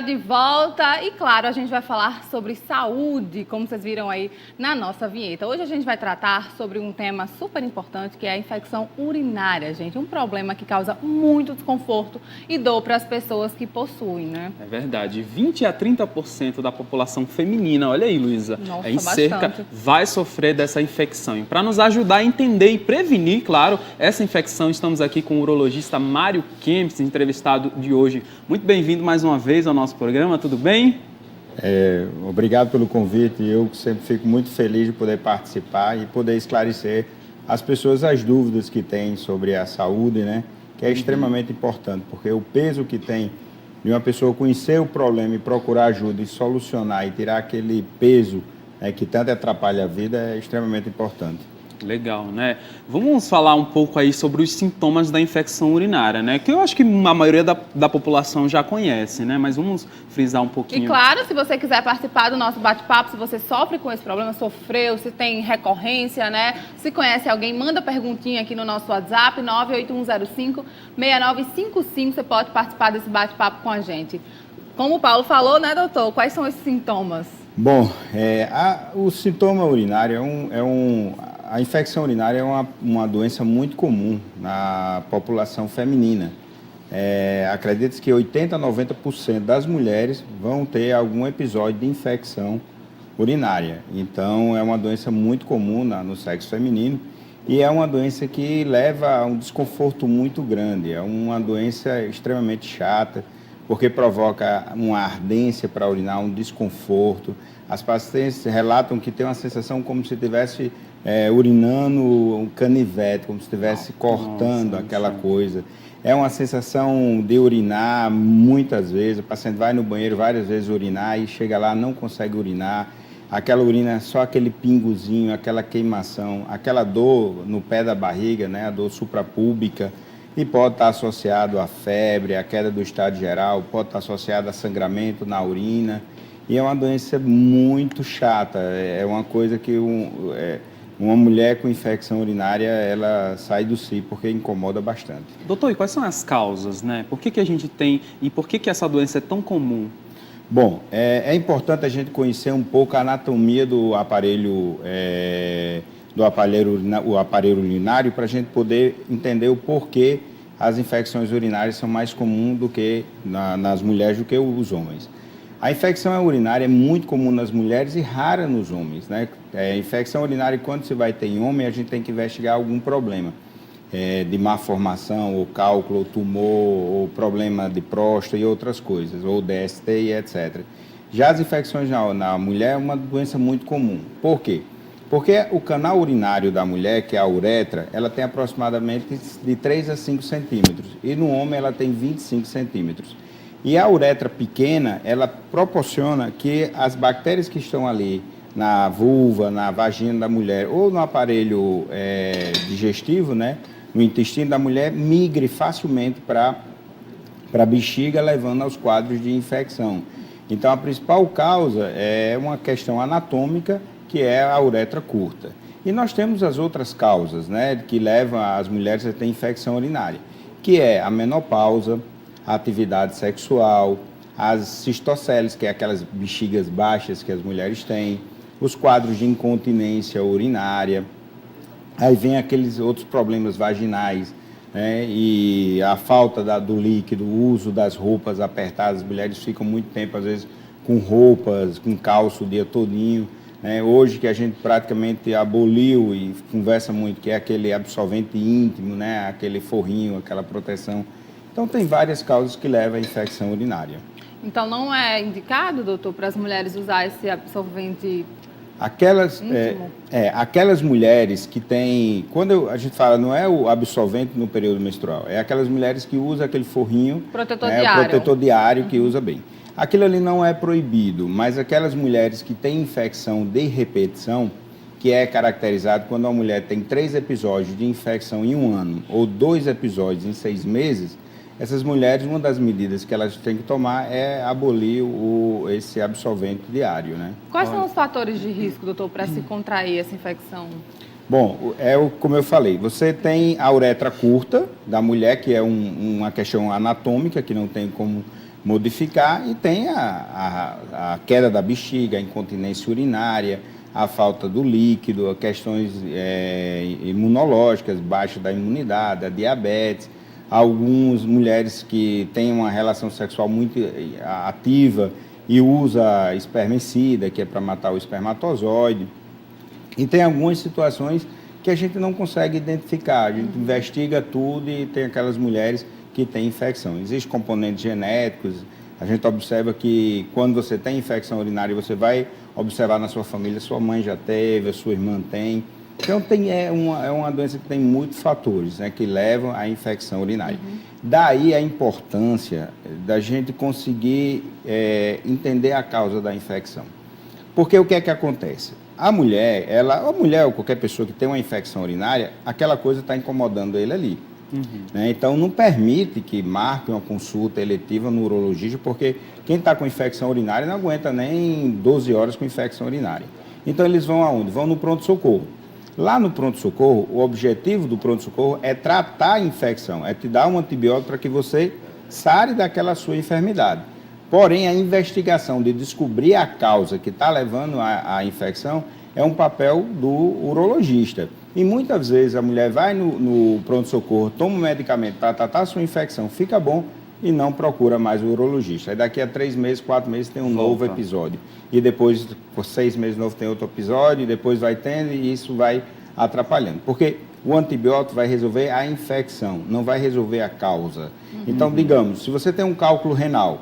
está de volta e, claro, a gente vai falar sobre saúde, como vocês viram aí na nossa vinheta. Hoje a gente vai tratar sobre um tema super importante, que é a infecção urinária, gente. Um problema que causa muito desconforto e dor para as pessoas que possuem, né? É verdade. 20 a 30% da população feminina, olha aí, Luísa, Nossa, em cerca, bastante. vai sofrer dessa infecção. E para nos ajudar a entender e prevenir, claro, essa infecção, estamos aqui com o urologista Mário Kempis, entrevistado de hoje. Muito bem-vindo mais uma vez ao nosso programa, tudo bem? Obrigado pelo convite. Eu sempre fico muito feliz de poder participar e poder esclarecer às pessoas as dúvidas que têm sobre a saúde, né? Que é extremamente importante, porque o peso que tem de uma pessoa conhecer o problema e procurar ajuda e solucionar e tirar aquele peso, né, que tanto atrapalha a vida é extremamente importante. Legal, né? Vamos falar um pouco aí sobre os sintomas da infecção urinária, né? Que eu acho que a maioria da população já conhece, né? Mas vamos frisar um pouquinho. E claro, se você quiser participar do nosso bate-papo, se você sofre com esse problema, sofreu, se tem recorrência, né? Se conhece alguém, manda perguntinha aqui no nosso WhatsApp, 98105-6955. Você pode participar desse bate-papo com a gente. Como o Paulo falou, né, doutor? Quais são esses sintomas? Bom, o sintoma urinário a infecção urinária é uma doença muito comum na população feminina. Acredita-se que 80 a 90% das mulheres vão ter algum episódio de infecção urinária. Então, é uma doença muito comum no sexo feminino e é uma doença que leva a um desconforto muito grande. É uma doença extremamente chata, porque provoca uma ardência para urinar, um desconforto. As pacientes relatam que tem uma sensação como se estivesse urinando um canivete, como se estivesse cortando aquela coisa. É uma sensação de urinar muitas vezes. O paciente vai no banheiro várias vezes urinar e chega lá, não consegue urinar. Aquela urina é só aquele pingozinho, aquela queimação, aquela dor no pé da barriga, né, a dor suprapúbica. E pode estar associado à febre, à queda do estado geral, pode estar associado a sangramento na urina. E é uma doença muito chata, é uma coisa que uma mulher com infecção urinária, ela sai do si, porque incomoda bastante. Doutor, e quais são as causas, né? Por que a gente tem e por que essa doença é tão comum? Bom, é importante a gente conhecer um pouco a anatomia do aparelho urinário para a gente poder entender o porquê as infecções urinárias são mais comuns do que nas mulheres do que os homens. A infecção urinária é muito comum nas mulheres e rara nos homens, né? Infecção urinária, quando se vai ter em homem, a gente tem que investigar algum problema de má formação, ou cálculo, ou tumor, ou problema de próstata e outras coisas, ou DST e etc. Já as infecções na mulher é uma doença muito comum. Por quê? Porque o canal urinário da mulher, que é a uretra, ela tem aproximadamente de 3 a 5 centímetros, e no homem ela tem 25 centímetros. E a uretra pequena, ela proporciona que as bactérias que estão ali na vulva, na vagina da mulher ou no aparelho digestivo, né, no intestino da mulher, migre facilmente para a bexiga, levando aos quadros de infecção. Então, a principal causa é uma questão anatômica, que é a uretra curta. E nós temos as outras causas, né, que levam as mulheres a ter infecção urinária, que é a menopausa, a atividade sexual, as cistoceles, que é aquelas bexigas baixas que as mulheres têm, os quadros de incontinência urinária, aí vem aqueles outros problemas vaginais, né, e a falta do líquido, o uso das roupas apertadas, as mulheres ficam muito tempo, às vezes, com roupas, com calço o dia todinho, né, hoje que a gente praticamente aboliu e conversa muito, que é aquele absorvente íntimo, né, aquele forrinho, aquela proteção. Então, tem várias causas que levam à infecção urinária. Então, não é indicado, doutor, para as mulheres usar esse absorvente íntimo? Aquelas mulheres que têm... Quando a gente fala, não é o absorvente no período menstrual, é aquelas mulheres que usam aquele forrinho... Protetor diário. O protetor diário que usa bem. Aquilo ali não é proibido, mas aquelas mulheres que têm infecção de repetição, que é caracterizado quando a mulher tem 3 episódios de infecção em um ano ou 2 episódios em 6 meses, essas mulheres, uma das medidas que elas têm que tomar é abolir esse absorvente diário, né? Quais são os fatores de risco, doutor, para se contrair essa infecção? Bom, como eu falei, você tem a uretra curta da mulher, que é uma questão anatômica, que não tem como modificar, e tem a queda da bexiga, a incontinência urinária, a falta do líquido, questões imunológicas, baixa da imunidade, a diabetes, algumas mulheres que têm uma relação sexual muito ativa e usa espermicida, que é para matar o espermatozoide. E tem algumas situações que a gente não consegue identificar. A gente investiga tudo e tem aquelas mulheres que têm infecção. Existem componentes genéticos. A gente observa que quando você tem infecção urinária, você vai observar na sua família, sua mãe já teve, a sua irmã tem. Então, é uma doença que tem muitos fatores, né, que levam à infecção urinária. Daí a importância da gente conseguir entender a causa da infecção. Porque o que é que acontece? A mulher ou qualquer pessoa que tem uma infecção urinária, aquela coisa está incomodando ele ali. Né? Então, não permite que marque uma consulta eletiva no urologista, porque quem está com infecção urinária não aguenta nem 12 horas com infecção urinária. Então, eles vão aonde? Vão no pronto-socorro. Lá no pronto-socorro, o objetivo do pronto-socorro é tratar a infecção, é te dar um antibiótico para que você sare daquela sua enfermidade. Porém, a investigação de descobrir a causa que está levando à infecção é um papel do urologista. E muitas vezes a mulher vai no pronto-socorro, toma um medicamento para tratar a sua infecção, fica bom e não procura mais o urologista. Aí daqui a 3 meses, 4 meses tem um novo episódio. E depois, por 6 meses novo, tem outro episódio, e depois vai tendo, e isso vai atrapalhando. Porque o antibiótico vai resolver a infecção, não vai resolver a causa. Então, digamos, se você tem um cálculo renal,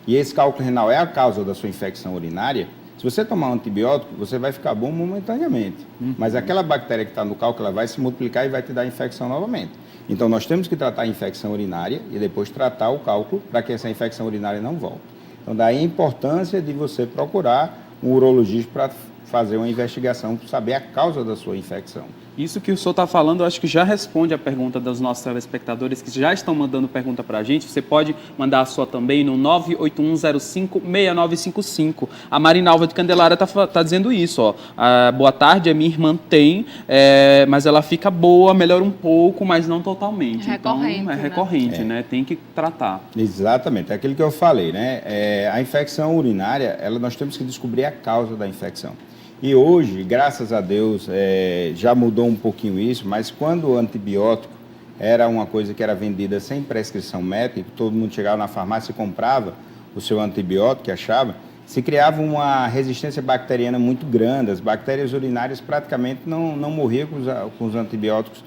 e esse cálculo renal é a causa da sua infecção urinária, se você tomar um antibiótico, você vai ficar bom momentaneamente. Mas aquela bactéria que está no cálculo, ela vai se multiplicar e vai te dar infecção novamente. Então, nós temos que tratar a infecção urinária e depois tratar o cálculo para que essa infecção urinária não volte. Então, daí a importância de você procurar um urologista para fazer uma investigação para saber a causa da sua infecção. Isso que o senhor está falando, eu acho que já responde a pergunta dos nossos telespectadores que já estão mandando pergunta para a gente. Você pode mandar a sua também no 981056955. A Marinalva de Candelária está dizendo isso. Ó. Boa tarde, a minha irmã tem, mas ela fica boa, melhora um pouco, mas não totalmente. Recorrente, então, é recorrente, né? Tem que tratar. Exatamente, é aquilo que eu falei, né? A infecção urinária, nós temos que descobrir a causa da infecção. E hoje, graças a Deus, já mudou um pouquinho isso, mas quando o antibiótico era uma coisa que era vendida sem prescrição médica, todo mundo chegava na farmácia e comprava o seu antibiótico, que achava, se criava uma resistência bacteriana muito grande. As bactérias urinárias praticamente não morriam com os antibióticos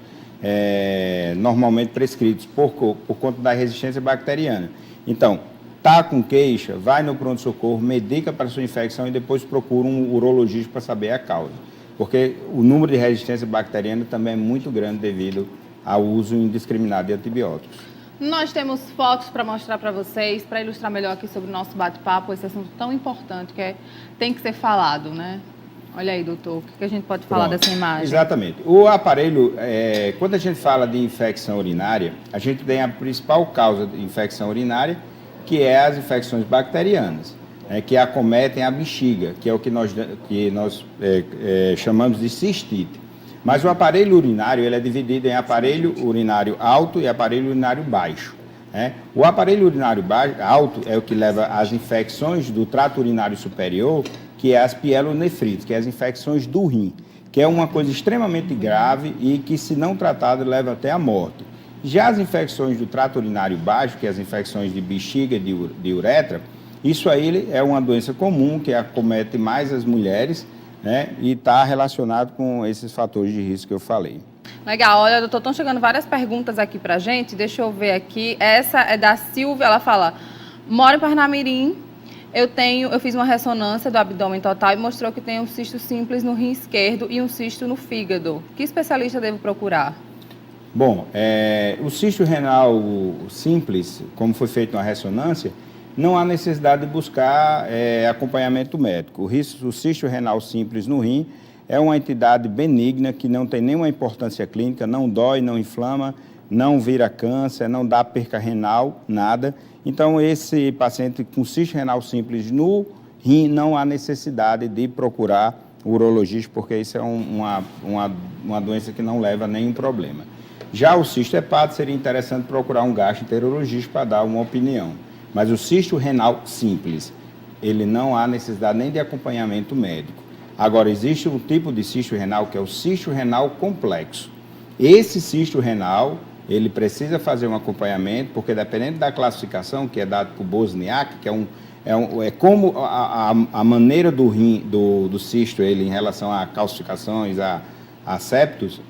normalmente prescritos, por conta da resistência bacteriana. Então, está com queixa, vai no pronto-socorro, medica para a sua infecção e depois procura um urologista para saber a causa. Porque o número de resistência bacteriana também é muito grande devido ao uso indiscriminado de antibióticos. Nós temos fotos para mostrar para vocês, para ilustrar melhor aqui sobre o nosso bate-papo, esse assunto tão importante que tem que ser falado, né? Olha aí, doutor, o que a gente pode falar dessa imagem? Exatamente. O aparelho, quando a gente fala de infecção urinária, a gente tem a principal causa de infecção urinária, que é as infecções bacterianas, que acometem a bexiga, que é o que nós chamamos de cistite. Mas o aparelho urinário ele é dividido em aparelho urinário alto e aparelho urinário baixo. O aparelho urinário alto é o que leva às infecções do trato urinário superior, que é as pielonefrites, que é as infecções do rim, que é uma coisa extremamente grave e que, se não tratada, leva até a morte. Já as infecções do trato urinário baixo, que é as infecções de bexiga e de uretra, isso aí é uma doença comum que acomete mais as mulheres, né, e está relacionado com esses fatores de risco que eu falei. Legal, olha, doutor, estão chegando várias perguntas aqui pra gente, deixa eu ver aqui. Essa é da Silvia, ela fala: moro em Parnamirim, eu fiz uma ressonância do abdômen total e mostrou que tem um cisto simples no rim esquerdo e um cisto no fígado. Que especialista devo procurar? Bom, o cisto renal simples, como foi feita uma ressonância, não há necessidade de buscar acompanhamento médico. O cisto renal simples no rim é uma entidade benigna que não tem nenhuma importância clínica, não dói, não inflama, não vira câncer, não dá perca renal, nada. Então, esse paciente com cisto renal simples no rim não há necessidade de procurar o urologista, porque isso é uma doença que não leva a nenhum problema. Já o cisto hepático, seria interessante procurar um gastroenterologista para dar uma opinião. Mas o cisto renal simples, ele não há necessidade nem de acompanhamento médico. Agora, existe um tipo de cisto renal que é o cisto renal complexo. Esse cisto renal, ele precisa fazer um acompanhamento, porque dependendo da classificação, que é dado por Wozniak, que é como a maneira do rim, do cisto, ele em relação a calcificações, a septos,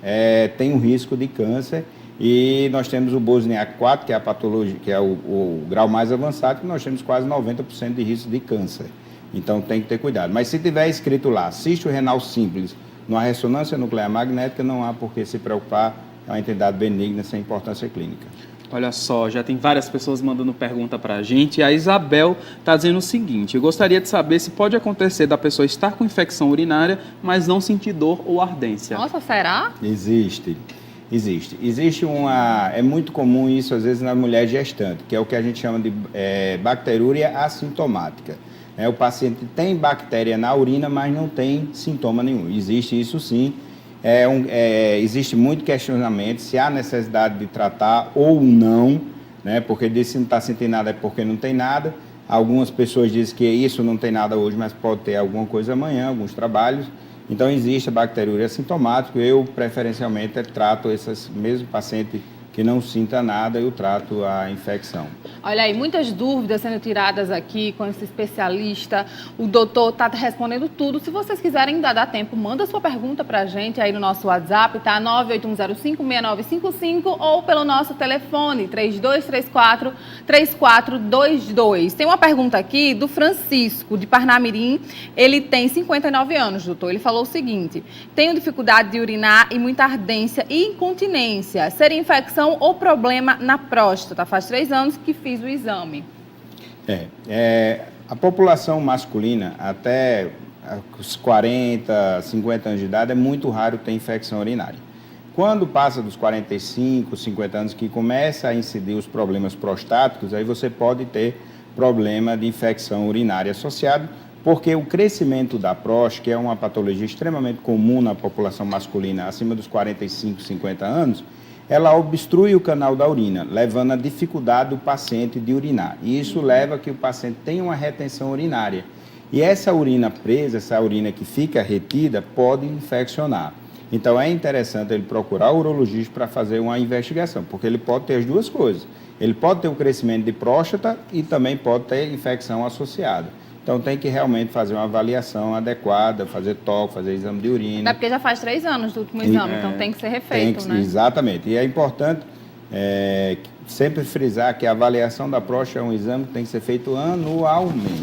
tem um risco de câncer. E nós temos o Wozniak 4, que é a patologia, que é o grau mais avançado, que nós temos quase 90% de risco de câncer. Então tem que ter cuidado. Mas se tiver escrito lá, cisto renal simples, numa ressonância nuclear magnética, não há por que se preocupar, é uma entidade benigna sem importância clínica. Olha só, já tem várias pessoas mandando pergunta para a gente. E a Isabel está dizendo o seguinte: eu gostaria de saber se pode acontecer da pessoa estar com infecção urinária, mas não sentir dor ou ardência. Nossa, será? Existe. É muito comum isso, às vezes, na mulher gestante, que é o que a gente chama de bacterúria assintomática. O paciente tem bactéria na urina, mas não tem sintoma nenhum. Existe isso sim. Existe muito questionamento se há necessidade de tratar ou não, né? Porque se não está sentindo nada é porque não tem nada. Algumas pessoas dizem que isso não tem nada hoje, mas pode ter alguma coisa amanhã, alguns trabalhos. Então, existe a bacterúria assintomática. Eu, preferencialmente, trato esses mesmos pacientes que não sinta nada, eu trato a infecção. Olha aí, muitas dúvidas sendo tiradas aqui com esse especialista. O doutor está respondendo tudo. Se vocês quiserem ainda dá tempo, manda sua pergunta para a gente aí no nosso WhatsApp, tá? 981056955 ou pelo nosso telefone, 3234-3422. Tem uma pergunta aqui do Francisco, de Parnamirim. Ele tem 59 anos, doutor. Ele falou o seguinte: tenho dificuldade de urinar e muita ardência e incontinência. Seria infecção ou problema na próstata? Faz 3 anos que fiz o exame. A população masculina, até os 40, 50 anos de idade, é muito raro ter infecção urinária. Quando passa dos 45, 50 anos, que começa a incidir os problemas prostáticos, aí você pode ter problema de infecção urinária associado, porque o crescimento da próstata, que é uma patologia extremamente comum na população masculina acima dos 45, 50 anos, ela obstrui o canal da urina, levando à dificuldade do paciente de urinar. E isso leva a que o paciente tenha uma retenção urinária. E essa urina presa, essa urina que fica retida, pode infeccionar. Então, é interessante ele procurar o urologista para fazer uma investigação, porque ele pode ter as duas coisas. Ele pode ter o crescimento de próstata e também pode ter infecção associada. Então, tem que realmente fazer uma avaliação adequada, fazer toque, fazer exame de urina. É porque já faz 3 anos do último exame, então tem que ser refeito, né? Exatamente. E é importante sempre frisar que a avaliação da próstata é um exame que tem que ser feito anualmente.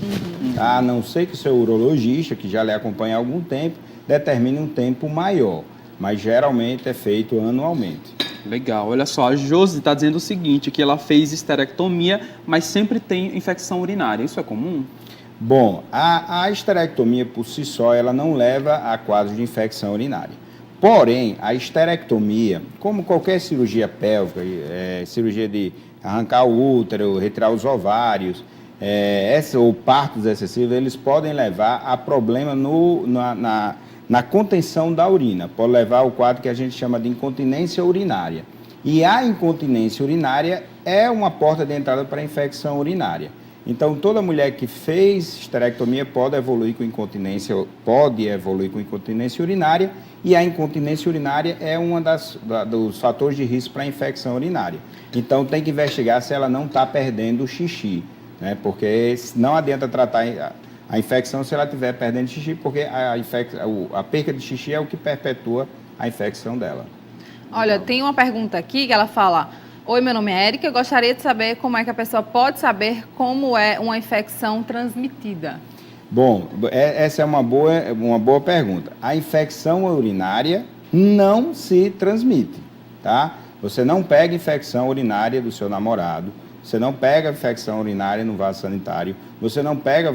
Tá? A não ser que o seu urologista, que já lhe acompanha há algum tempo, determine um tempo maior. Mas, geralmente, é feito anualmente. Legal. Olha só, a Josi está dizendo o seguinte, que ela fez esterectomia, mas sempre tem infecção urinária. Isso é comum? Bom, a esterectomia por si só, ela não leva a quadros de infecção urinária. Porém, a esterectomia, como qualquer cirurgia pélvica, cirurgia de arrancar o útero, retirar os ovários, ou partos excessivos, eles podem levar a problema na contenção da urina. Pode levar ao quadro que a gente chama de incontinência urinária. E a incontinência urinária é uma porta de entrada para a infecção urinária. Então, toda mulher que fez esterectomia pode evoluir com incontinência urinária, e a incontinência urinária é um dos fatores de risco para a infecção urinária. Então, tem que investigar se ela não está perdendo o xixi, né? Porque não adianta tratar a infecção se ela estiver perdendo xixi, porque a perca de xixi é o que perpetua a infecção dela. Olha, tem uma pergunta aqui que ela fala: oi, meu nome é Érica, eu gostaria de saber como é que a pessoa pode saber como é uma infecção transmitida. Bom, essa é uma boa pergunta. A infecção urinária não se transmite, tá? Você não pega infecção urinária do seu namorado, você não pega infecção urinária no vaso sanitário, você não pega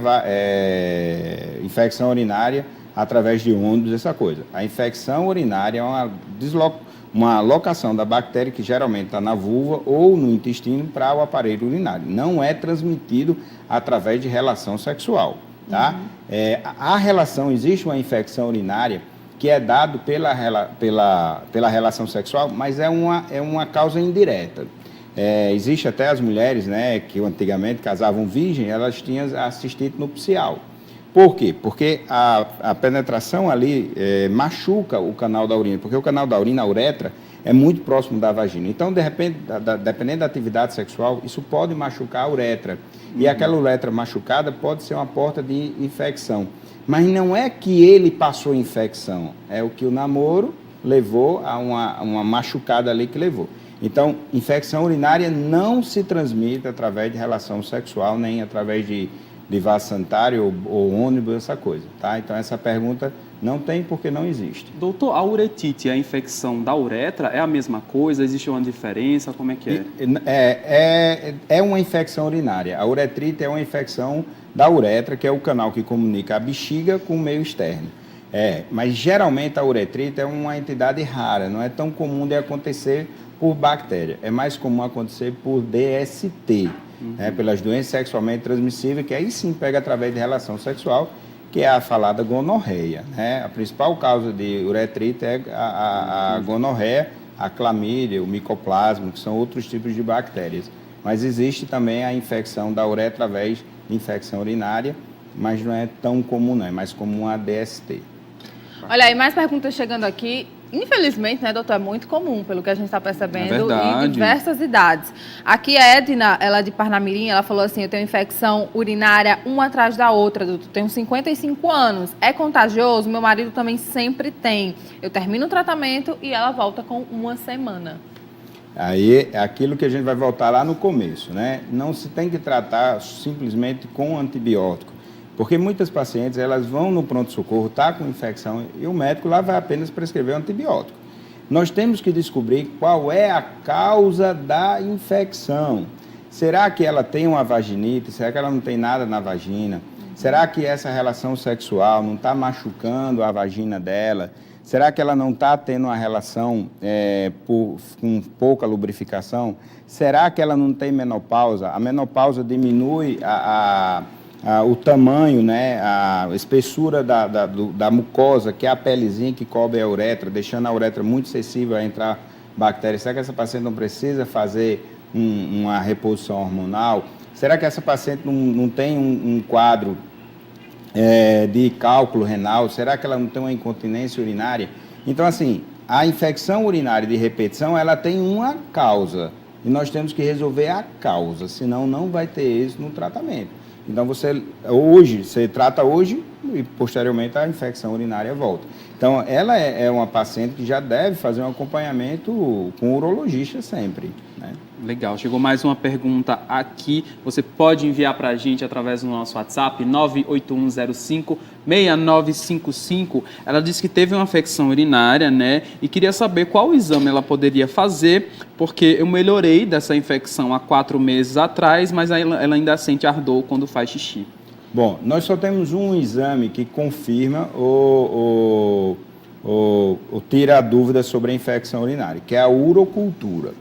infecção urinária através de ônibus, essa coisa. A infecção urinária é uma alocação da bactéria que geralmente está na vulva ou no intestino para o aparelho urinário. Não é transmitido através de relação sexual, tá? Existe uma infecção urinária que é dada pela relação sexual, mas é uma causa indireta. Existe até as mulheres, né, que antigamente casavam virgem, elas tinham assistente nupcial. Por quê? Porque a penetração ali machuca o canal da urina, porque o canal da urina, a uretra, é muito próximo da vagina. Então, de repente, dependendo da atividade sexual, isso pode machucar a uretra. E aquela uretra machucada pode ser uma porta de infecção. Mas não é que ele passou infecção, é o que o namoro levou a uma machucada ali que levou. Então, infecção urinária não se transmite através de relação sexual, nem através de vaso sanitário ou ônibus, essa coisa, tá? Então, essa pergunta não tem porque não existe. Doutor, a uretite, a infecção da uretra, é a mesma coisa? Existe uma diferença? Como é que é? É uma infecção urinária. A uretrite é uma infecção da uretra, que é o canal que comunica a bexiga com o meio externo. Mas geralmente a uretrite é uma entidade rara, não é tão comum de acontecer por bactéria. É mais comum acontecer por DST, pelas doenças sexualmente transmissíveis, que aí sim pega através de relação sexual, que é a falada gonorreia, né? A principal causa de uretrite é a gonorreia, a clamídia, o micoplasma, que são outros tipos de bactérias. Mas existe também a infecção da uretra através de infecção urinária, mas não é tão comum, não, é mais comum a DST. Olha aí, mais perguntas chegando aqui. Infelizmente, né, doutor, é muito comum, pelo que a gente está percebendo, em diversas idades. Aqui a Edna, ela é de Parnamirim, ela falou assim, eu tenho infecção urinária uma atrás da outra, doutor, tenho 55 anos, é contagioso? Meu marido também sempre tem. Eu termino o tratamento e ela volta com uma semana. Aí é aquilo que a gente vai voltar lá no começo, né? Não se tem que tratar simplesmente com antibiótico. Porque muitas pacientes, elas vão no pronto-socorro, tá com infecção, e o médico lá vai apenas prescrever um antibiótico. Nós temos que descobrir qual é a causa da infecção. Será que ela tem uma vaginite? Será que ela não tem nada na vagina? Será que essa relação sexual não está machucando a vagina dela? Será que ela não está tendo uma relação com pouca lubrificação? Será que ela não tem menopausa? A menopausa diminui o tamanho, né, a espessura da mucosa, que é a pelezinha que cobre a uretra, deixando a uretra muito sensível a entrar bactérias. Será que essa paciente não precisa fazer uma reposição hormonal? Será que essa paciente não tem um quadro de cálculo renal? Será que ela não tem uma incontinência urinária? Então, assim, a infecção urinária de repetição, ela tem uma causa. E nós temos que resolver a causa, senão não vai ter êxito no tratamento. Então, você trata hoje e, posteriormente, a infecção urinária volta. Então, ela é uma paciente que já deve fazer um acompanhamento com o urologista sempre, né? Legal. Chegou mais uma pergunta aqui. Você pode enviar para a gente através do nosso WhatsApp, 98105-6955. Ela disse que teve uma infecção urinária, né? E queria saber qual exame ela poderia fazer, porque eu melhorei dessa infecção há 4 meses atrás, mas ela ainda sente ardor quando faz xixi. Bom, nós só temos um exame que confirma ou tira a dúvida sobre a infecção urinária, que é a urocultura.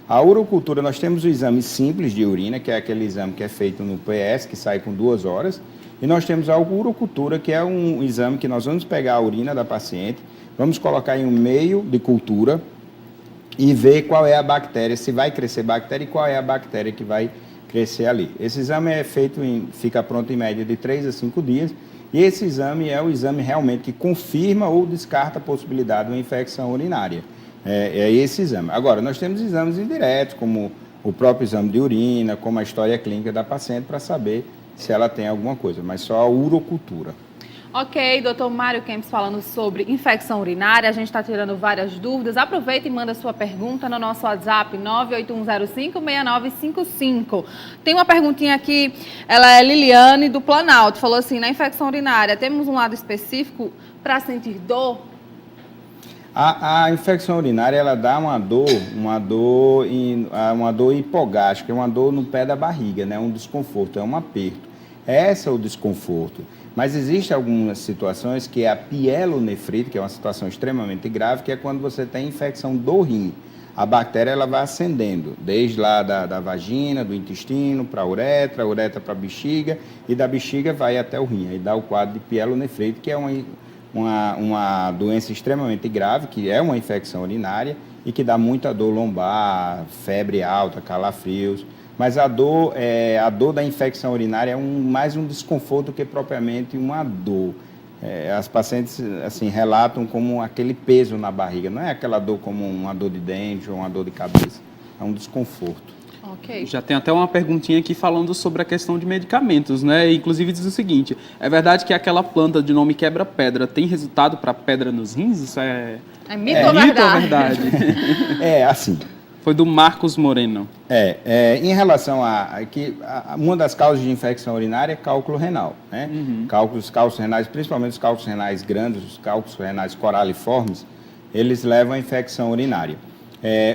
A urocultura, nós temos o exame simples de urina, que é aquele exame que é feito no PS, que sai com 2 horas, e nós temos a urocultura, que é um exame que nós vamos pegar a urina da paciente, vamos colocar em um meio de cultura e ver qual é a bactéria, se vai crescer bactéria e qual é a bactéria que vai crescer ali. Esse exame é feito, fica pronto em média de 3 a 5 dias, e esse exame é o exame realmente que confirma ou descarta a possibilidade de uma infecção urinária. É esse exame. Agora, nós temos exames indiretos, como o próprio exame de urina, como a história clínica da paciente, para saber se ela tem alguma coisa, mas só a urocultura. Ok, doutor Mário Kempis falando sobre infecção urinária, a gente está tirando várias dúvidas. Aproveita e manda sua pergunta no nosso WhatsApp 98105-6955. Tem uma perguntinha aqui, ela é Liliane do Planalto, falou assim, na infecção urinária, temos um lado específico para sentir dor? A infecção urinária, ela dá uma dor hipogástrica, uma dor no pé da barriga, né? Um desconforto, é um aperto. Esse é o desconforto. Mas existem algumas situações que é a pielonefrite, que é uma situação extremamente grave, que é quando você tem infecção do rim. A bactéria ela vai ascendendo, desde lá da vagina, do intestino, para a uretra para a bexiga, e da bexiga vai até o rim. Aí dá o quadro de pielonefrite, que é uma doença extremamente grave, que é uma infecção urinária e que dá muita dor lombar, febre alta, calafrios. Mas a dor da infecção urinária é mais um desconforto que propriamente uma dor. As pacientes assim, relatam como aquele peso na barriga, não é aquela dor como uma dor de dente ou uma dor de cabeça, é um desconforto. Ok. Já tem até uma perguntinha aqui falando sobre a questão de medicamentos, né? Inclusive diz o seguinte, é verdade que aquela planta de nome quebra-pedra tem resultado para pedra nos rins? Isso é mito ou verdade? Assim. Foi do Marcos Moreno. Em relação uma das causas de infecção urinária é cálculo renal, né? Cálculos renais, principalmente os cálculos renais grandes, os cálculos renais coraliformes, eles levam à infecção urinária.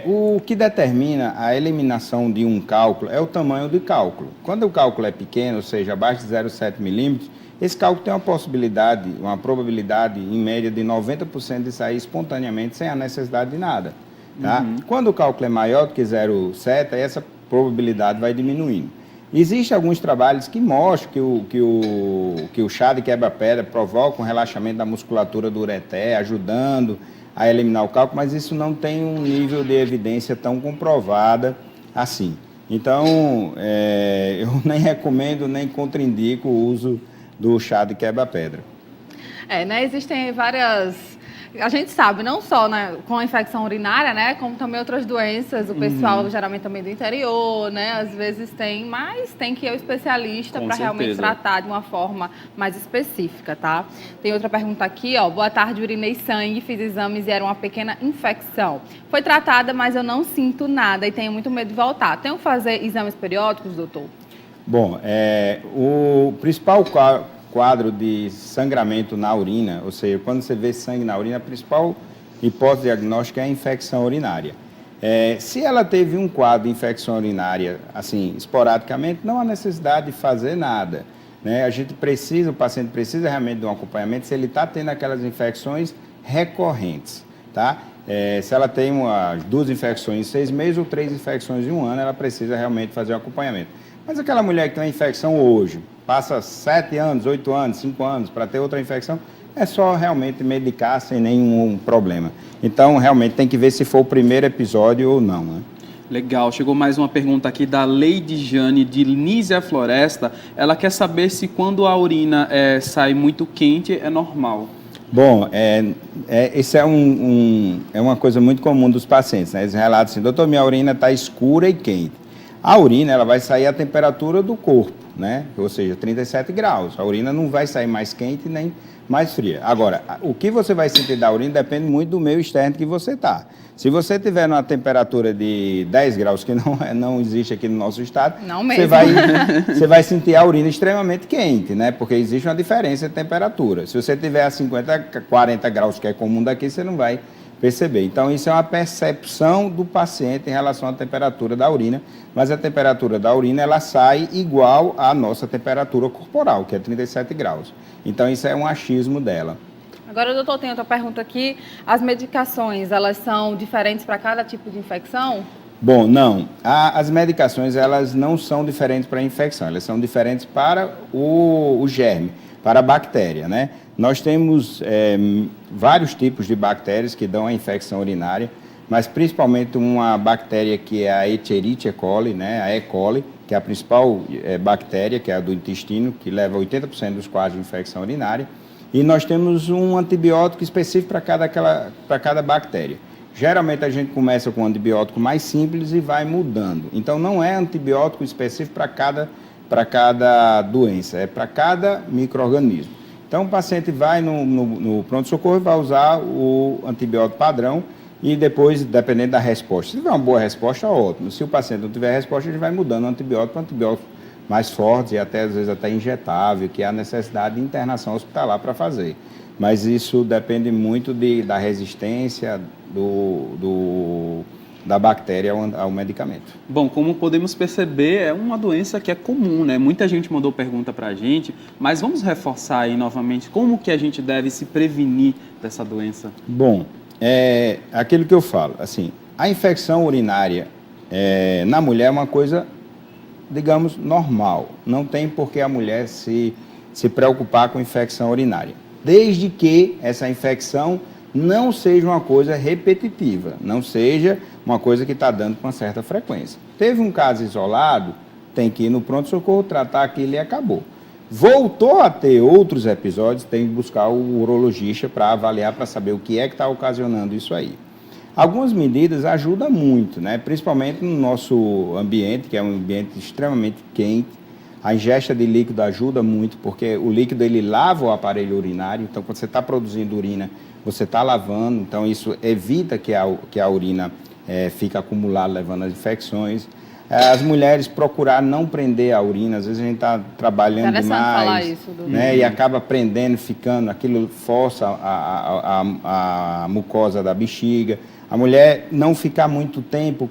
O que determina a eliminação de um cálculo é o tamanho do cálculo. Quando o cálculo é pequeno, ou seja, abaixo de 0,7 milímetros, esse cálculo tem uma probabilidade em média de 90% de sair espontaneamente sem a necessidade de nada. Tá? Quando o cálculo é maior do que 0,7, essa probabilidade vai diminuindo. Existem alguns trabalhos que mostram que o chá de quebra-pedra provoca um relaxamento da musculatura do ureter, ajudando a eliminar o cálculo, mas isso não tem um nível de evidência tão comprovada assim. Então, eu nem recomendo, nem contraindico o uso do chá de quebra-pedra. Né, existem várias... A gente sabe, não só né, com a infecção urinária, né, como também outras doenças, o pessoal geralmente também do interior, né, às vezes tem, mas tem que ir ao especialista para realmente tratar de uma forma mais específica, tá? Tem outra pergunta aqui, ó, boa tarde, urinei sangue, fiz exames e era uma pequena infecção. Foi tratada, mas eu não sinto nada e tenho muito medo de voltar. Tenho que fazer exames periódicos, doutor? Bom, o principal quadro de sangramento na urina, ou seja, quando você vê sangue na urina, a principal hipótese diagnóstica é a infecção urinária. Se ela teve um quadro de infecção urinária, assim, esporadicamente, não há necessidade de fazer nada, né? O paciente precisa realmente de um acompanhamento se ele está tendo aquelas infecções recorrentes, tá? Se ela tem 2 infecções em 6 meses ou 3 infecções em 1 ano, ela precisa realmente fazer um acompanhamento. Mas aquela mulher que tem uma infecção hoje, passa 7 anos, 8 anos, 5 anos para ter outra infecção, é só realmente medicar sem nenhum problema. Então, realmente tem que ver se foi o primeiro episódio ou não, né? Legal. Chegou mais uma pergunta aqui da Leide Jane, de Nízia Floresta. Ela quer saber se quando a urina sai muito quente, é normal. Bom, isso é uma coisa muito comum dos pacientes, né? Eles relatam assim, doutor, minha urina está escura e quente. A urina ela vai sair à temperatura do corpo, né? Ou seja, 37 graus. A urina não vai sair mais quente nem mais fria. Agora, o que você vai sentir da urina depende muito do meio externo que você está. Se você tiver numa temperatura de 10 graus, que não existe aqui no nosso estado, não mesmo. Você vai sentir a urina extremamente quente, né? Porque existe uma diferença de temperatura. Se você tiver a 50, 40 graus, que é comum daqui, você não vai perceber. Então, isso é uma percepção do paciente em relação à temperatura da urina, mas a temperatura da urina ela sai igual à nossa temperatura corporal, que é 37 graus. Então, isso é um achismo dela. Agora, doutor, tem outra pergunta aqui. As medicações, elas são diferentes para cada tipo de infecção? Bom, não. As medicações, elas não são diferentes para a infecção, elas são diferentes para o germe, para a bactéria, né? Nós temos vários tipos de bactérias que dão a infecção urinária, mas principalmente uma bactéria que é a Escherichia coli, né? A E. coli, que é a principal bactéria, que é a do intestino, que leva 80% dos quadros de infecção urinária. E nós temos um antibiótico específico para cada bactéria. Geralmente a gente começa com um antibiótico mais simples e vai mudando. Então não é antibiótico específico para cada doença, é para cada micro-organismo. Então o paciente vai no pronto-socorro e vai usar o antibiótico padrão e depois, dependendo da resposta. Se tiver uma boa resposta, ótimo. Se o paciente não tiver resposta, a gente vai mudando o antibiótico para antibiótico mais fortes e até às vezes até injetável, que há necessidade de internação hospitalar para fazer. Mas isso depende muito da resistência da bactéria ao medicamento. Bom, como podemos perceber, é uma doença que é comum, né? Muita gente mandou pergunta para a gente, mas vamos reforçar aí novamente como que a gente deve se prevenir dessa doença? Bom, aquilo que eu falo, assim, a infecção urinária na mulher é uma coisa, digamos, normal. Não tem por que a mulher se preocupar com infecção urinária. Desde que essa infecção não seja uma coisa repetitiva, não seja uma coisa que está dando com uma certa frequência. Teve um caso isolado, tem que ir no pronto-socorro, tratar aquilo e acabou. Voltou a ter outros episódios, tem que buscar o urologista para avaliar, para saber o que é que está ocasionando isso aí. Algumas medidas ajudam muito, né? Principalmente no nosso ambiente, que é um ambiente extremamente quente. A ingesta de líquido ajuda muito, porque o líquido ele lava o aparelho urinário, então quando você está produzindo urina, você está lavando, então isso evita que a urina fique acumulada, levando às infecções. As mulheres procurar não prender a urina, às vezes a gente está trabalhando demais, isso, né, e acaba prendendo, ficando, aquilo força a mucosa da bexiga. A mulher não ficar muito tempo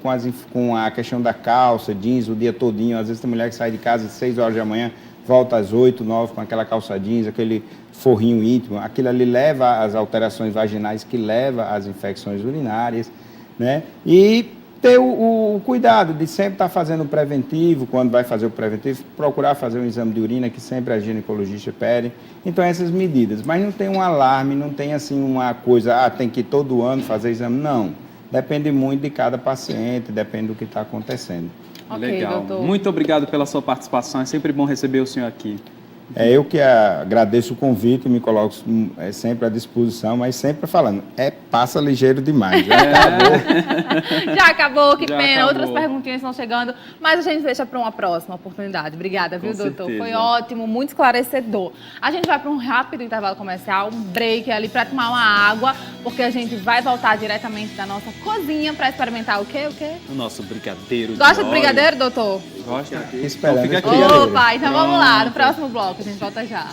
com a questão da calça, jeans, o dia todinho. Às vezes tem mulher que sai de casa às 6 horas da manhã, volta às 8, 9 com aquela calça jeans, aquele forrinho íntimo. Aquilo ali leva às alterações vaginais, que leva às infecções urinárias, né? E ter o cuidado de sempre estar fazendo o preventivo, quando vai fazer o preventivo, procurar fazer um exame de urina, que sempre a ginecologista pede. Então, essas medidas. Mas não tem um alarme, não tem assim uma coisa, tem que ir todo ano fazer exame. Não. Depende muito de cada paciente, depende do que está acontecendo. Ok, Legal. doutor. Muito obrigado pela sua participação. É sempre bom receber o senhor aqui. Eu que agradeço o convite, me coloco sempre à disposição, mas sempre falando, passa ligeiro demais. Já acabou. Já acabou, que Já pena. acabou. Outras perguntinhas estão chegando, mas a gente deixa para uma próxima oportunidade. Obrigada, viu, Com doutor? certeza. Foi ótimo, muito esclarecedor. A gente vai para um rápido intervalo comercial, um break ali para tomar uma água, porque a gente vai voltar diretamente da nossa cozinha para experimentar o quê? O nosso brigadeiro. Gosta de óleo. brigadeiro, doutor? Gosta? Esperando Então fica esse aqui. brigadeiro. Opa, então vamos lá, no Pronto. próximo bloco, a gente volta já.